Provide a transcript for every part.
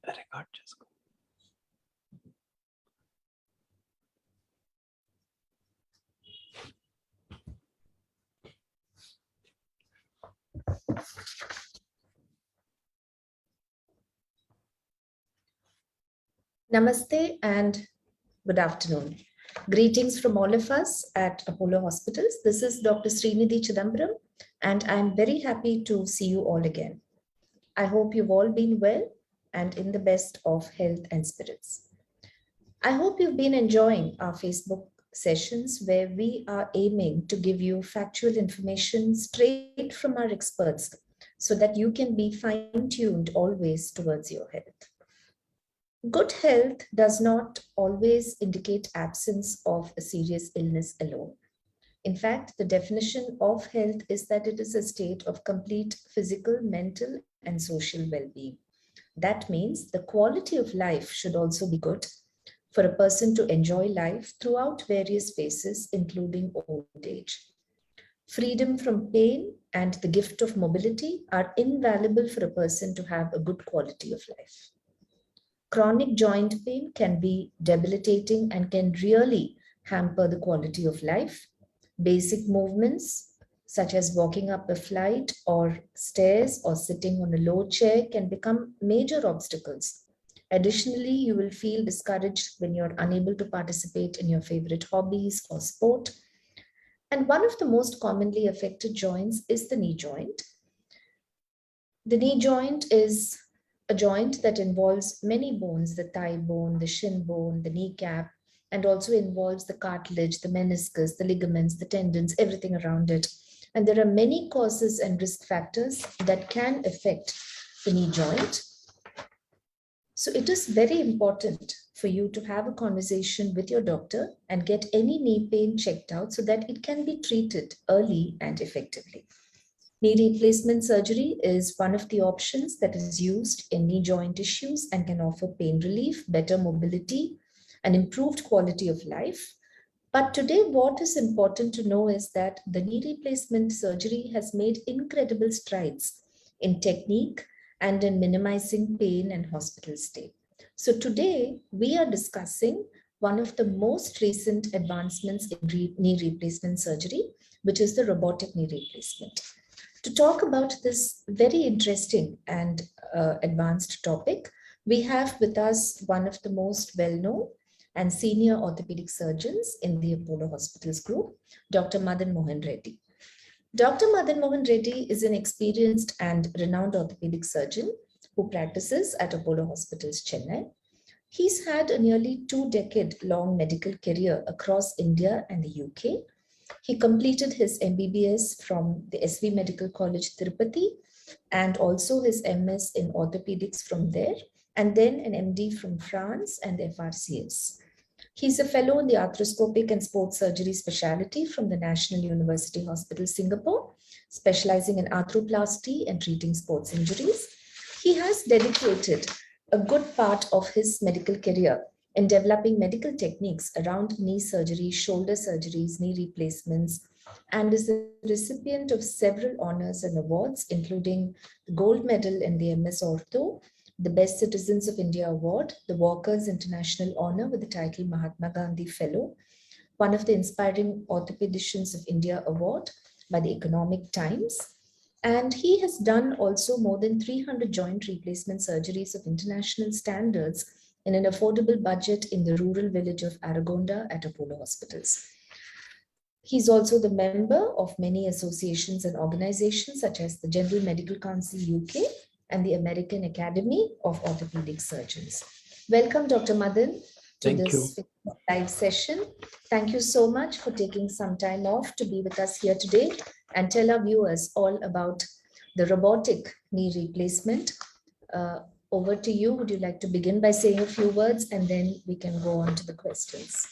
The record just go. Namaste and good afternoon. Greetings from all of us at Apollo Hospitals. This is Dr. Srinidhi Chidambaram, and I'm very happy to see you all again. I hope you've all been well and in the best of health and spirits. I hope you've been enjoying our Facebook sessions where we are aiming to give you factual information straight from our experts so that you can be fine-tuned always towards your health. Good health does not always indicate absence of a serious illness alone. In fact, the definition of health is that it is a state of complete physical, mental, and social well-being. That means the quality of life should also be good for a person to enjoy life throughout various phases, including old age. Freedom from pain and the gift of mobility are invaluable for a person to have a good quality of life. Chronic joint pain can be debilitating and can really hamper the quality of life. Basic movements, such as walking up a flight or stairs or sitting on a low chair, can become major obstacles. Additionally, you will feel discouraged when you're unable to participate in your favorite hobbies or sport. And one of the most commonly affected joints is the knee joint. The knee joint is a joint that involves many bones, the thigh bone, the shin bone, the kneecap, and also involves the cartilage, the meniscus, the ligaments, the tendons, everything around it. And there are many causes and risk factors that can affect the knee joint. So it is very important for you to have a conversation with your doctor and get any knee pain checked out so that it can be treated early and effectively. Knee replacement surgery is one of the options that is used in knee joint issues and can offer pain relief, better mobility, and improved quality of life. But today, what is important to know is that the knee replacement surgery has made incredible strides in technique and in minimizing pain and hospital stay. So today, we are discussing one of the most recent advancements in knee replacement surgery, which is the robotic knee replacement. To talk about this very interesting and advanced topic, we have with us one of the most well-known and senior orthopedic surgeons in the Apollo Hospitals group, Dr. Madan Mohan Reddy. Dr. Madan Mohan Reddy is an experienced and renowned orthopedic surgeon who practices at Apollo Hospitals, Chennai. He's had a nearly 2-decade-long medical career across India and the UK. He completed his MBBS from the SV Medical College, Tirupati, and also his MS in orthopedics from there, and then an MD from France and FRCS. He's a fellow in the Arthroscopic and Sports Surgery specialty from the National University Hospital, Singapore, specializing in arthroplasty and treating sports injuries. He has dedicated a good part of his medical career in developing medical techniques around knee surgery, shoulder surgeries, knee replacements, and is the recipient of several honors and awards, including the Gold Medal in the MS Ortho, the Best Citizens of India Award, the Walker's International Honor with the title Mahatma Gandhi Fellow, one of the Inspiring Orthopedicians of India Award by the Economic Times. And he has done also more than 300 joint replacement surgeries of international standards in an affordable budget in the rural village of Aragonda at Apollo Hospitals. He's also the member of many associations and organizations such as the General Medical Council UK and the American Academy of Orthopedic Surgeons. Welcome, Dr. Madan, to this live session. Thank you so much for taking some time off to be with us here today and tell our viewers all about the robotic knee replacement. Over to you. Would you like to begin by saying a few words and then we can go on to the questions?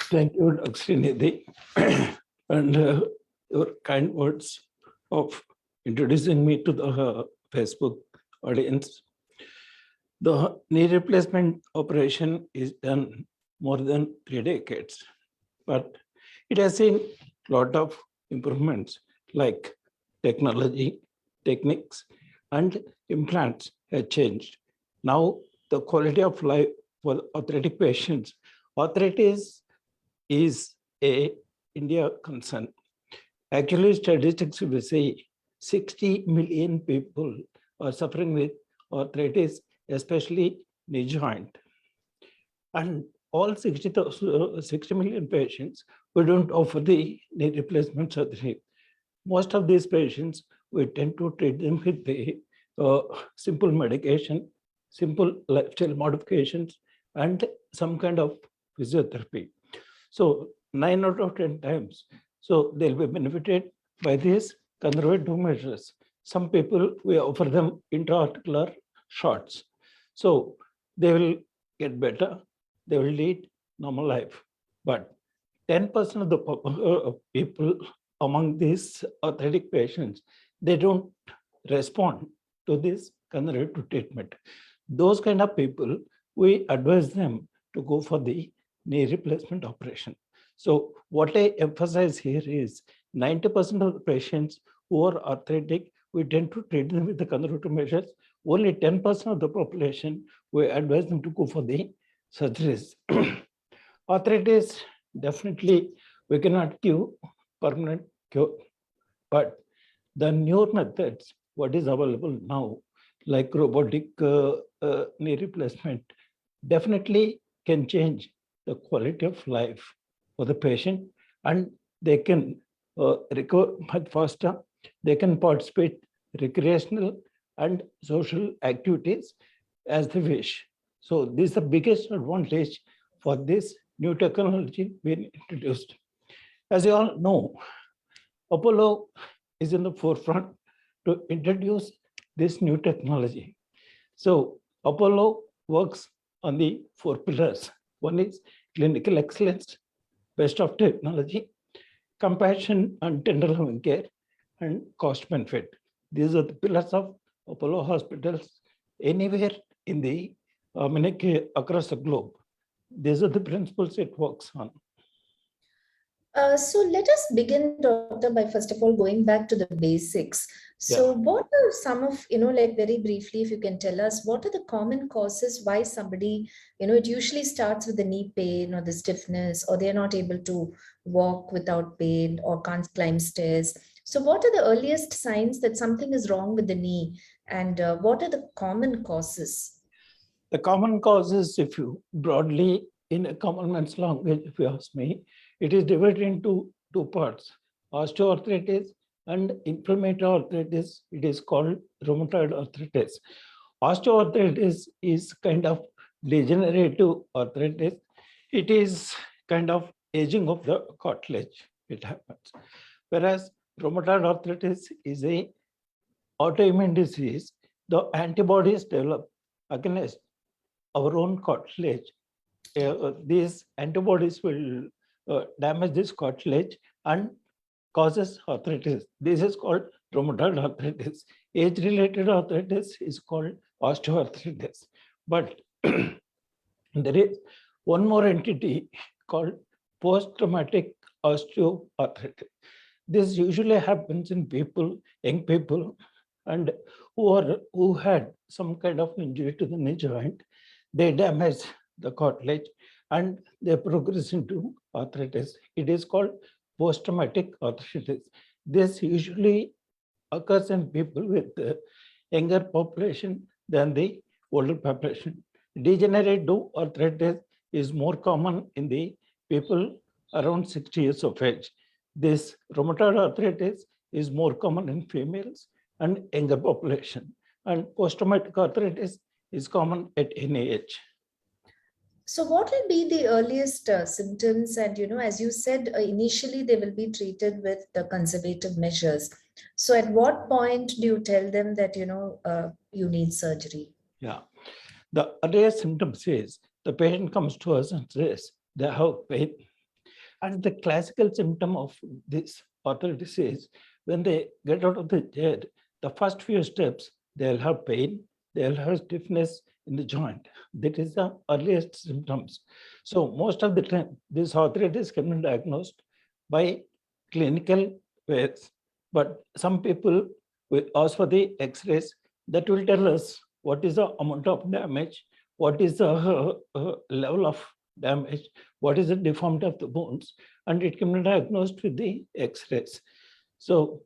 Thank you, Dr. Srinidhi, and your kind words of introducing me to the Facebook audience. The knee replacement operation is done more than 3 decades, but it has seen a lot of improvements like technology, techniques, and implants have changed. Now, the quality of life for arthritic patients. Arthritis is a India concern. Actually, statistics will say 60 million people are suffering with arthritis, especially knee joint. And all 60 million patients, we don't offer the knee replacement surgery. Most of these patients, we tend to treat them with the simple medication, simple lifestyle modifications, and some kind of physiotherapy. So 9 out of 10 times, so they'll be benefited by these conservative measures. Some people, we offer them intra-articular shots. So they will get better, they will lead normal life. But 10% of the people among these arthritic patients, they don't respond to this conservative treatment. Those kind of people, we advise them to go for the knee replacement operation. So what I emphasize here is 90% of the patients who are arthritic, we tend to treat them with the conservative measures. Only 10% of the population, we advise them to go for the surgeries. Arthritis, definitely, we cannot give permanent cure. But the newer methods, what is available now, like robotic knee replacement, definitely can change the quality of life for the patient, and they can recover much faster. They can participate recreational and social activities as they wish. So this is the biggest advantage for this new technology being introduced. As you all know, Apollo is in the forefront to introduce this new technology. So Apollo works on the 4 pillars. One is clinical excellence, best of technology, compassion and tender loving care, and cost benefit. These are the pillars of Apollo hospitals anywhere in the across the globe. These are the principles it works on. So let us begin, doctor, by first of all going back to the basics. So what are some of, like very briefly, if you can tell us, what are the common causes why somebody, it usually starts with the knee pain or the stiffness, or they're not able to walk without pain or can't climb stairs. So what are the earliest signs that something is wrong with the knee, and what are the common causes? The common causes, if you broadly in a common man's language, if you ask me, it is divided into 2 parts, osteoarthritis and inflammatory arthritis. It is called rheumatoid arthritis. Osteoarthritis is kind of degenerative arthritis. It is kind of aging of the cartilage. It happens. Whereas rheumatoid arthritis is a autoimmune disease. The antibodies develop against our own cartilage. These antibodies will damage this cartilage and causes arthritis. This is called rheumatoid arthritis. Age-related arthritis is called osteoarthritis. But there is one more entity called post-traumatic osteoarthritis. This usually happens in people, young people, and who had some kind of injury to the knee joint. They damage the cartilage and they progress into arthritis. It is called post-traumatic arthritis. This usually occurs in people with younger population than the older population. Degenerative arthritis is more common in the people around 60 years of age. This rheumatoid arthritis is more common in females and younger population. And post-traumatic arthritis is common at any age. So what will be the earliest symptoms? And, as you said, initially they will be treated with the conservative measures. So at what point do you tell them that, you need surgery? Yeah. The earliest symptoms is the patient comes to us and says they have pain. And the classical symptom of this arthritis is when they get out of the chair, the first few steps, they'll have pain, they'll have stiffness in the joint. That is the earliest symptoms. So most of the time, this arthritis can be diagnosed by clinical ways. But some people will ask for the X-rays that will tell us what is the amount of damage, what is the level of damage, what is the deformity of the bones, and it can be diagnosed with the X-rays. So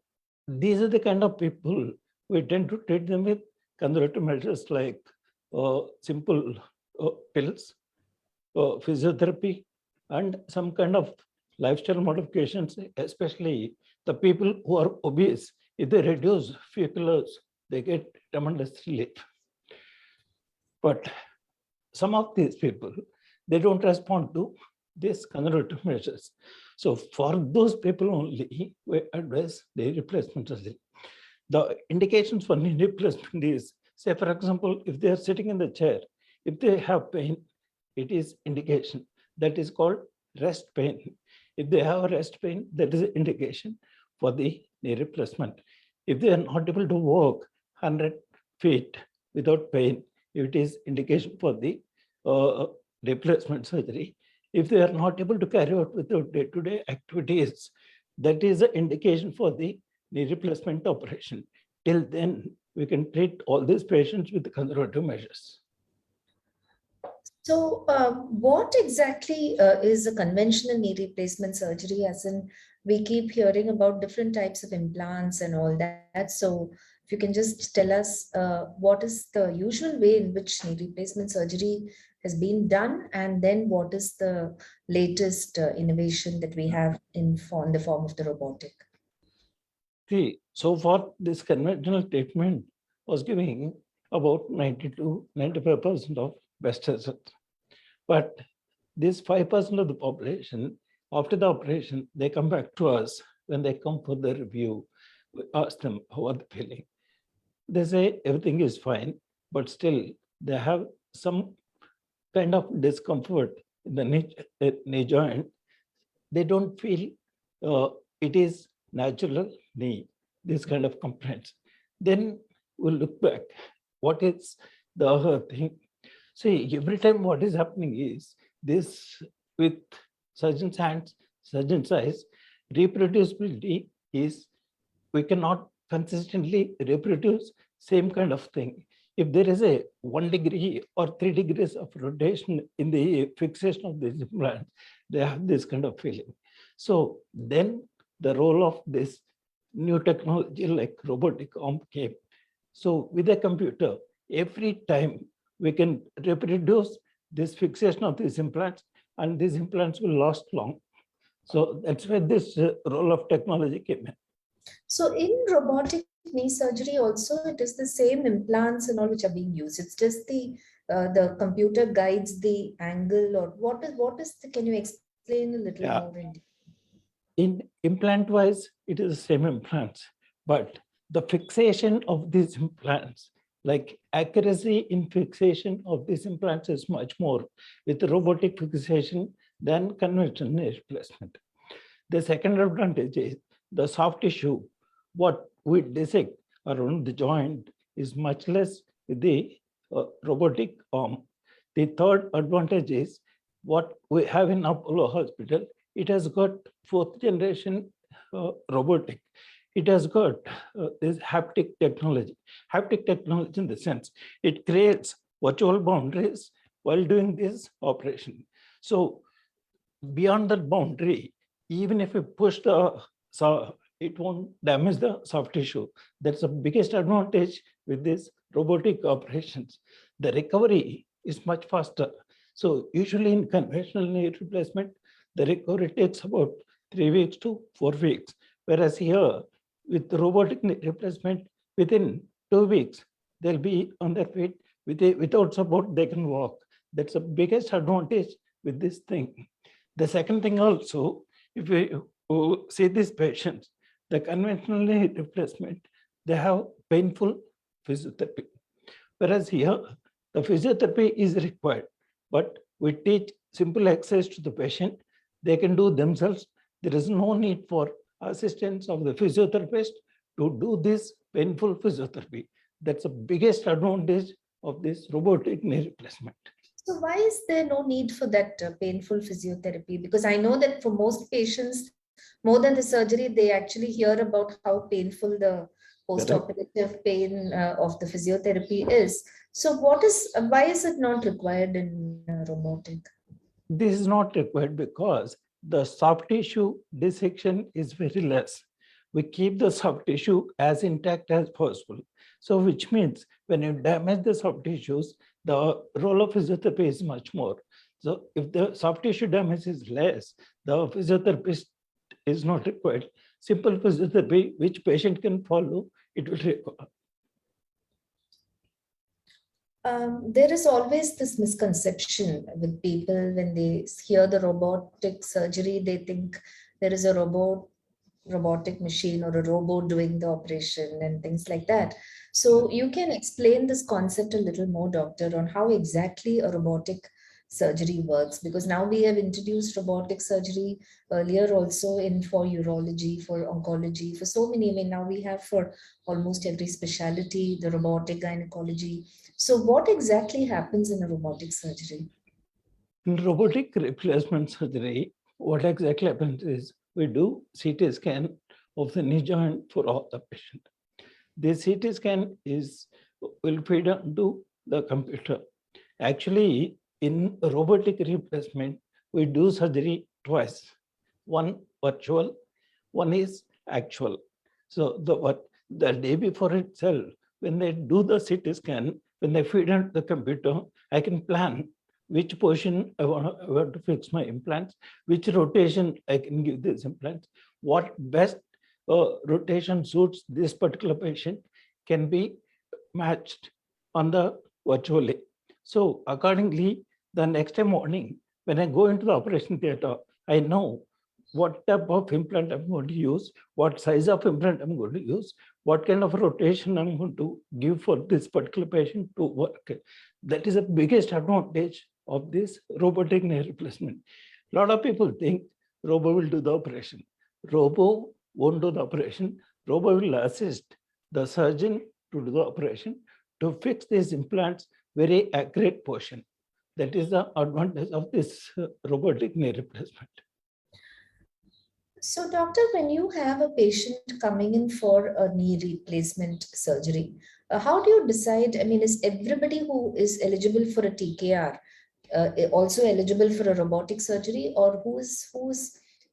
these are the kind of people we tend to treat them with conservative measures like simple pills, physiotherapy, and some kind of lifestyle modifications, especially the people who are obese. If they reduce few kilos, they get tremendous relief. But some of these people, they don't respond to these conservative measures. So for those people only, we advise knee replacement surgery. The indications for knee replacement is, say for example, if they are sitting in the chair, if they have pain, it is indication. That is called rest pain. If they have rest pain, that is an indication for the knee replacement. If they are not able to walk 100 feet without pain, it is indication for the replacement surgery. If they are not able to carry out without day-to-day activities, that is an indication for the knee replacement operation. Till then, we can treat all these patients with conservative measures. So what exactly is a conventional knee replacement surgery? As in, we keep hearing about different types of implants and all that. So if you can just tell us what is the usual way in which knee replacement surgery has been done, and then what is the latest innovation that we have in the form of the robotic? See, so far this conventional treatment was giving about 90 to 95% of best results. But this 5% of the population, after the operation, they come back to us. When they come for the review, we ask them how are they feeling. They say everything is fine, but still they have some kind of discomfort in the knee joint. They don't feel it is natural knee, this kind of complaints. Then we'll look back. What is the other thing? See, every time what is happening is this with surgeon's hands, surgeon's eyes, reproducibility is we cannot consistently reproduce same kind of thing. If there is a 1 degree or 3 degrees of rotation in the fixation of these implants, they have this kind of feeling. So then the role of this new technology like robotic arm came. So with a computer, every time we can reproduce this fixation of these implants, and these implants will last long. So that's where this role of technology came in. So in robotic knee surgery also, it is the same implants and all which are being used. It's just the computer guides the angle, or what is the, can you explain a little more in implant wise, it is the same implants, but the fixation of these implants, like accuracy in fixation of these implants is much more with robotic fixation than conventional knee replacement. The second advantage is the soft tissue, what we dissect around the joint is much less with the robotic arm. The third advantage is what we have in Apollo Hospital. It has got 4th generation robotic. It has got this haptic technology. Haptic technology in the sense it creates virtual boundaries while doing this operation. So beyond that boundary, even if you push the saw, it won't damage the soft tissue. That's the biggest advantage with these robotic operations. The recovery is much faster. So usually in conventional knee replacement, the recovery takes about 3 weeks to 4 weeks. Whereas here, with the robotic knee replacement, within 2 weeks, they'll be on their feet. Without support, they can walk. That's the biggest advantage with this thing. The second thing also, if you see these patients, the conventional knee replacement, they have painful physiotherapy. Whereas here, the physiotherapy is required, but we teach simple exercise to the patient. They can do themselves. There is no need for assistance of the physiotherapist to do this painful physiotherapy. That's the biggest advantage of this robotic knee replacement. So why is there no need for that painful physiotherapy? Because I know that for most patients, more than the surgery, they actually hear about how painful the post-operative pain of the physiotherapy is. So why is it not required in robotic? This is not required because the soft tissue dissection is very less. We keep the soft tissue as intact as possible. So which means when you damage the soft tissues, the role of physiotherapy is much more. So if the soft tissue damage is less, the physiotherapist is not required. Simple physiotherapy, which patient can follow, it will require. There is always this misconception with people when they hear the robotic surgery, they think there is a robotic machine or a robot doing the operation and things like that. So you can explain this concept a little more, doctor, on how exactly a robotic surgery works, because now we have introduced robotic surgery earlier also in for urology, for oncology, for so many. I mean, now we have for almost every specialty the robotic gynecology. So what exactly happens in a robotic surgery? In robotic replacement surgery, what exactly happens is we do CT scan of the knee joint for all the patient. This CT scan will feed onto the computer. Actually, in robotic replacement, we do surgery twice. One virtual, one is actual. So the day before itself, when they do the CT scan, when they feed into the computer, I can plan which portion I want to fix my implants, which rotation I can give these implants, what best rotation suits this particular patient can be matched on the virtually. So accordingly, the next day morning, when I go into the operation theater, I know what type of implant I'm going to use, what size of implant I'm going to use, what kind of rotation I'm going to give for this particular patient to work. That is the biggest advantage of this robotic knee replacement. A lot of people think robo will do the operation. Robo won't do the operation. Robo will assist the surgeon to do the operation to fix these implants very accurate portion. That is the advantage of this robotic knee replacement. So, doctor, when you have a patient coming in for a knee replacement surgery, how do you decide? I mean, is everybody who is eligible for a TKR also eligible for a robotic surgery, or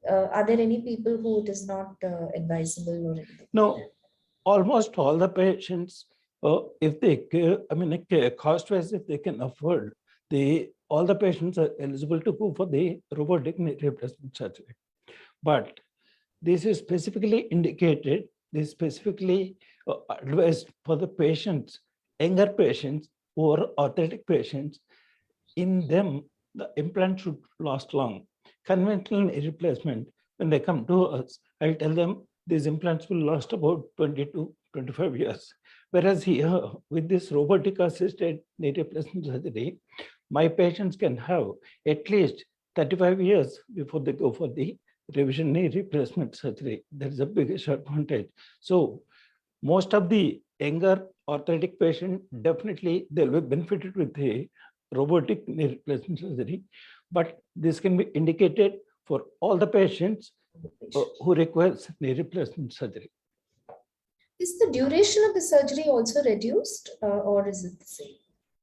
are there any people who it is not advisable or anything? No, almost all the patients, if they, cost-wise, if they can afford, all the patients are eligible to go for the robotic knee replacement surgery. But this is specifically indicated, this is specifically advised for the patients, younger patients who are orthotic patients. In them, the implant should last long. Conventional knee replacement, when they come to us, I'll tell them these implants will last about 20 to 25 years. Whereas here, with this robotic assisted knee replacement surgery, my patients can have at least 35 years before they go for the revision knee replacement surgery. That is the biggest advantage. So most of the younger orthotic patient, definitely they'll be benefited with the robotic knee replacement surgery, but this can be indicated for all the patients who requires knee replacement surgery. Is the duration of the surgery also reduced, or is it the same?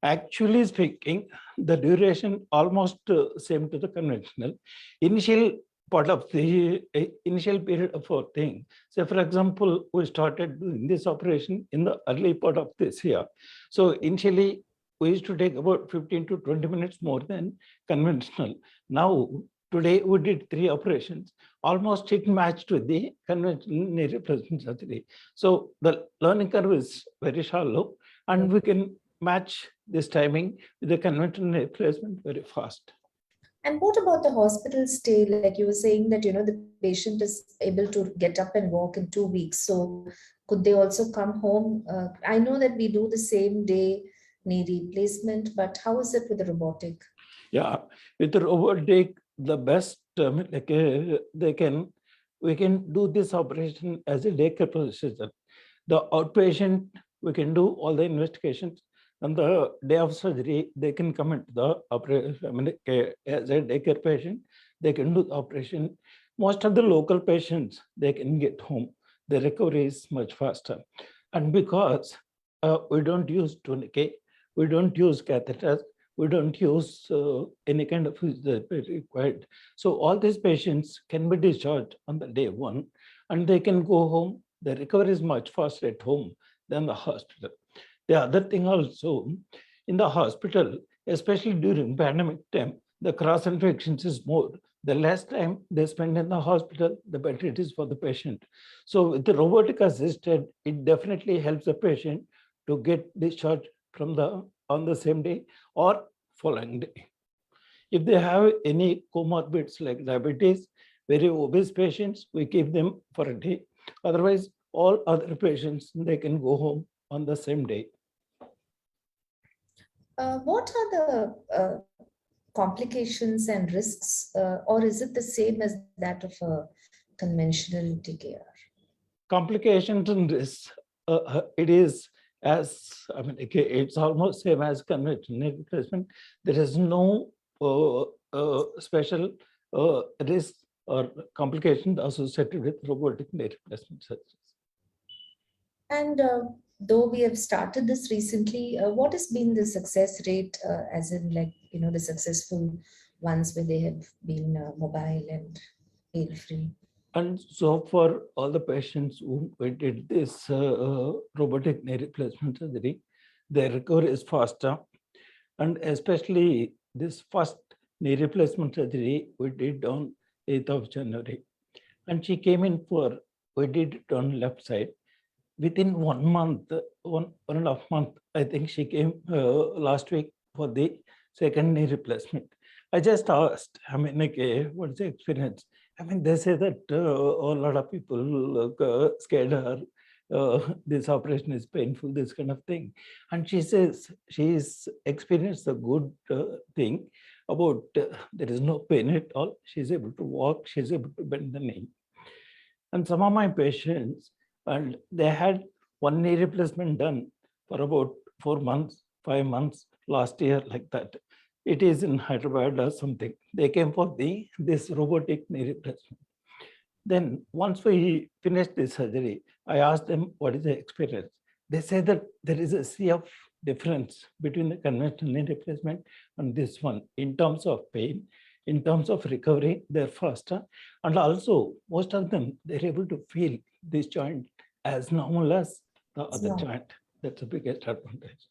Actually speaking, the duration almost same to the conventional. Initial part of the initial period of our thing. So for example, we started doing this operation in the early part of this year. So initially, we used to take about 15 to 20 minutes more than conventional. Now, today we did 3 operations. Almost it matched with the conventional knee replacement surgery. So the learning curve is very shallow, and we can match this timing with the conventional replacement very fast. And what about the hospital stay? Like you were saying that, the patient is able to get up and walk in 2 weeks. So could they also come home? I know that we do the same day knee replacement, but how is it with the robotic? Yeah, with the robotic, the best, we can do this operation as a daycare procedure. The outpatient, we can do all the investigations. On the day of surgery, they can come into the operation. As a daycare patient, they can do the operation. Most of the local patients, they can get home. The recovery is much faster. And because we don't use tourniquet, We don't use catheters. We don't use any kind of physiotherapy required. So all these patients can be discharged on the day one, and they can go home. The recovery is much faster at home than the hospital. The other thing also, in the hospital, especially during pandemic time, the cross infections is more. The less time they spend in the hospital, the better it is for the patient. So with the robotic assisted, it definitely helps the patient to get discharged from on the same day or following day. If they have any comorbids like diabetes, very obese patients, we keep them for a day. Otherwise, all other patients, they can go home on the same day. What are the complications and risks, or is it the same as that of a conventional TKR? Complications and risks, it is it's almost same as conventional knee replacement. There is no special risk or complication associated with robotic knee replacement surgeries. And though we have started this recently, what has been the success rate, as in the successful ones where they have been mobile and pain-free? And so for all the patients who we did this robotic knee replacement surgery, their recovery is faster. And especially this first knee replacement surgery we did on 8th of January. And she came in we did it on left side. Within 1 month, one and a half month, I think she came last week for the second knee replacement. I just asked, what's the experience? They say that a lot of people scared her. This operation is painful, this kind of thing. And she says she's experienced a good thing about there is no pain at all. She's able to walk, she's able to bend the knee. And some of my patients, and they had one knee replacement done for about 4 months, 5 months last year, like that. It is in Hyderabad or something. They came for this robotic knee replacement. Then once we finished the surgery, I asked them, what is the experience? They say that there is a sea of difference between the conventional knee replacement and this one in terms of pain, in terms of recovery, they're faster. And also, most of them, they're able to feel this joint as normal as the other joint. That's the biggest advantage.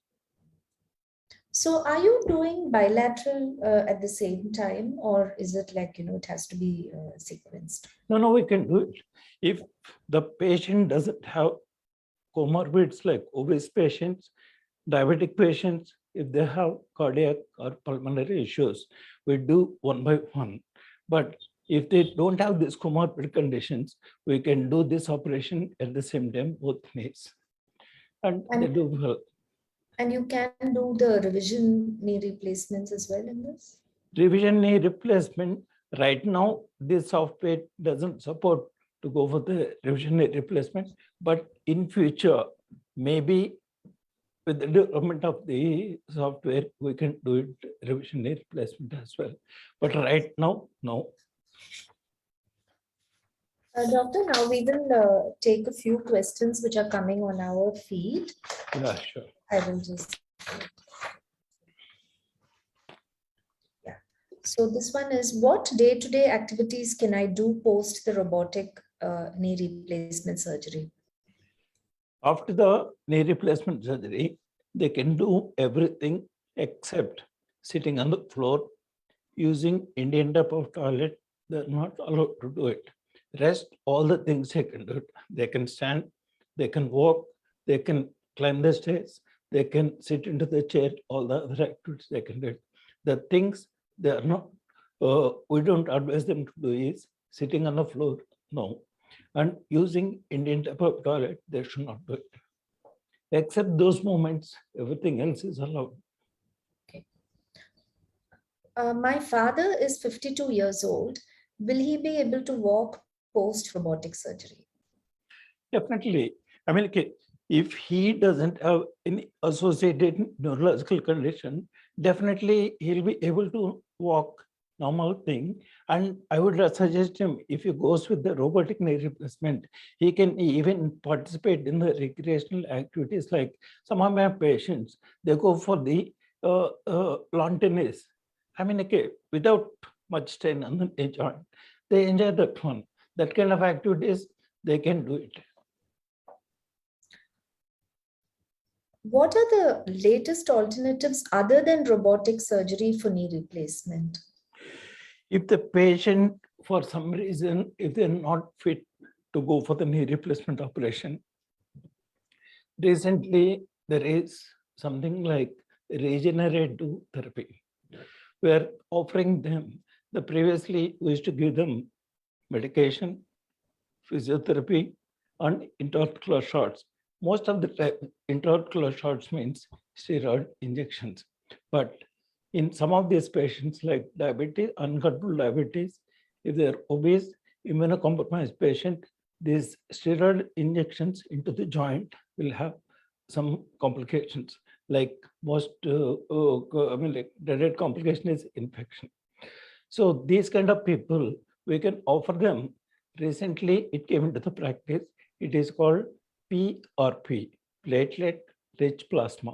So are you doing bilateral at the same time, or is it it has to be sequenced? No, we can do it. If the patient doesn't have comorbids like obese patients, diabetic patients, if they have cardiac or pulmonary issues, we do one by one. But if they don't have these comorbid conditions, we can do this operation at the same time, both knees. And they do well. And you can do the revision knee replacements as well in this? Revision knee replacement, right now, this software doesn't support to go for the revision knee replacement, but in future, maybe with the development of the software, we can do it revision knee replacement as well. But right now, no. Doctor, now we will take a few questions which are coming on our feed. Yeah, sure. I will just. Yeah. So this one is, what day-to-day activities can I do post the robotic knee replacement surgery? After the knee replacement surgery, they can do everything except sitting on the floor using Indian type of toilet. They're not allowed to do it. Rest, all the things they can do it. They can stand, they can walk, they can climb the stairs, they can sit into the chair, all the other activities they can do it. The things they are not, we don't advise them to do is sitting on the floor, no. And using Indian type of toilet, they should not do it. Except those moments, everything else is allowed. Okay. My father is 52 years old. Will he be able to walk post robotic surgery? Definitely. If he doesn't have any associated neurological condition, definitely he'll be able to walk normal thing. And I would suggest him, if he goes with the robotic knee replacement, he can even participate in the recreational activities. Like some of my patients, they go for the lawn tennis. I mean, okay, without much strain on the knee joint, they enjoy that one. That kind of activities, they can do it. What are the latest alternatives other than robotic surgery for knee replacement? If the patient, for some reason, if they're not fit to go for the knee replacement operation, recently there is something like regenerative therapy. We are offering them, the previously we used to give them medication, physiotherapy, and intraarticular shots. Most of the time, intraarticular shots means steroid injections. But in some of these patients, like diabetes, uncontrolled diabetes, if they're obese, immunocompromised patient, these steroid injections into the joint will have some complications. Like most, like dreaded complication is infection. So these kind of people, we can offer them. Recently, it came into the practice. It is called PRP, platelet-rich plasma.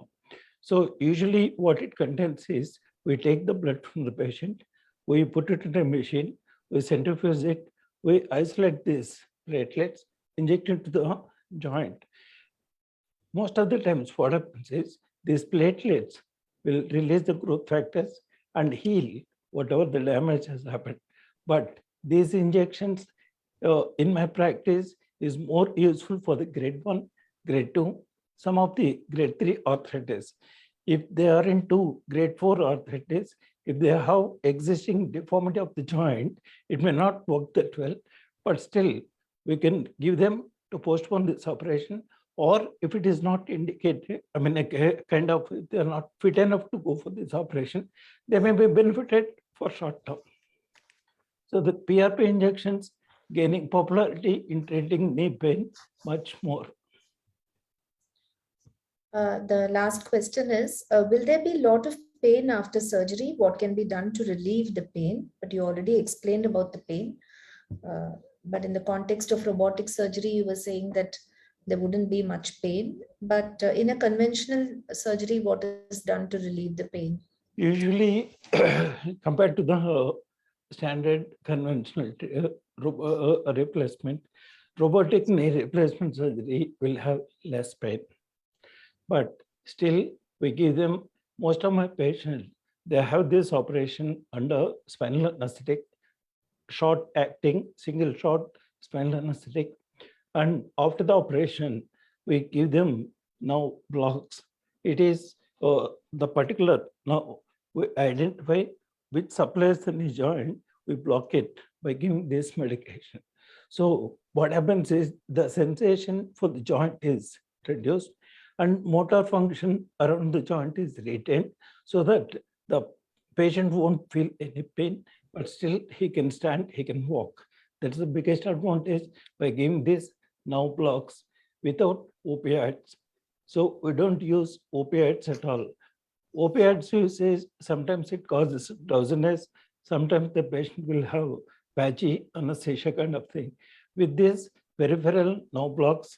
So usually what it contains is, we take the blood from the patient, we put it in a machine, we centrifuge it, we isolate these platelets, inject into the joint. Most of the times what happens is, these platelets will release the growth factors and heal whatever the damage has happened. But these injections in my practice is more useful for the grade 1, grade 2, some of the grade 3 arthritis. If they are into grade 4 arthritis, if they have existing deformity of the joint, it may not work that well, but still we can give them to postpone this operation. Or if it is not indicated, I mean, a kind of, they are not fit enough to go for this operation, they may be benefited for short term. So the PRP injections gaining popularity in treating knee pain much more. The last question is, will there be a lot of pain after surgery? What can be done to relieve the pain? But you already explained about the pain. But in the context of robotic surgery, you were saying that there wouldn't be much pain. But in a conventional surgery, what is done to relieve the pain? Usually, compared to the standard conventional replacement, robotic knee replacement surgery will have less pain. But still, we give them, most of my patients, they have this operation under spinal anesthetic, short acting, single shot spinal anesthetic. And after the operation, we give them now blocks. It is the particular, now we identify which supplies the knee joint, we block it by giving this medication. So what happens is, the sensation for the joint is reduced and motor function around the joint is retained, so that the patient won't feel any pain, but still he can stand, he can walk. That's the biggest advantage by giving this now blocks without opioids. So we don't use opioids at all. Opioids usage, sometimes it causes drowsiness, sometimes the patient will have patchy anesthesia kind of thing. With this peripheral now blocks,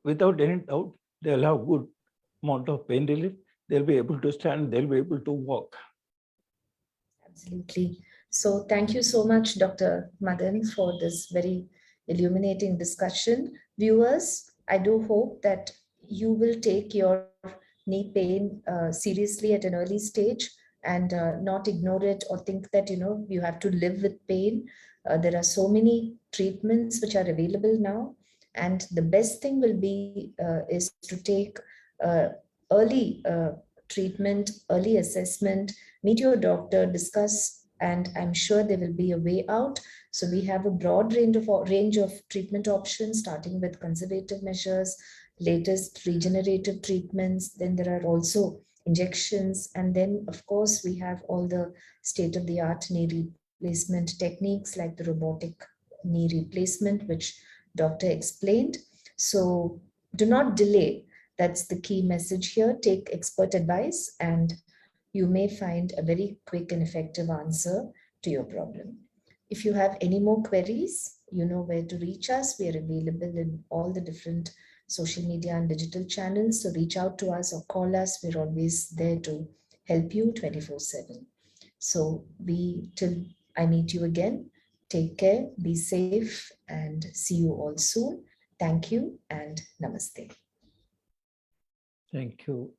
without any doubt, they'll have good amount of pain relief. They'll be able to stand, they'll be able to walk. Absolutely. So thank you so much, Dr. Madan, for this very illuminating discussion. Viewers, I do hope that you will take your knee pain seriously at an early stage and not ignore it or think that, you have to live with pain. There are so many treatments which are available now. And the best thing will be is to take early treatment, early assessment, meet your doctor, discuss, and I'm sure there will be a way out. So we have a broad range of treatment options, starting with conservative measures, latest regenerative treatments. Then there are also injections. And then, of course, we have all the state-of-the-art knee replacement techniques like the robotic knee replacement, which doctor explained. So do not delay. That's the key message here. Take expert advice and you may find a very quick and effective answer to your problem. If you have any more queries, you know where to reach us. We are available in all the different social media and digital channels. So reach out to us or call us. We're always there to help you 24/7. So till I meet you again, take care, be safe, and see you all soon. Thank you and namaste. Thank you.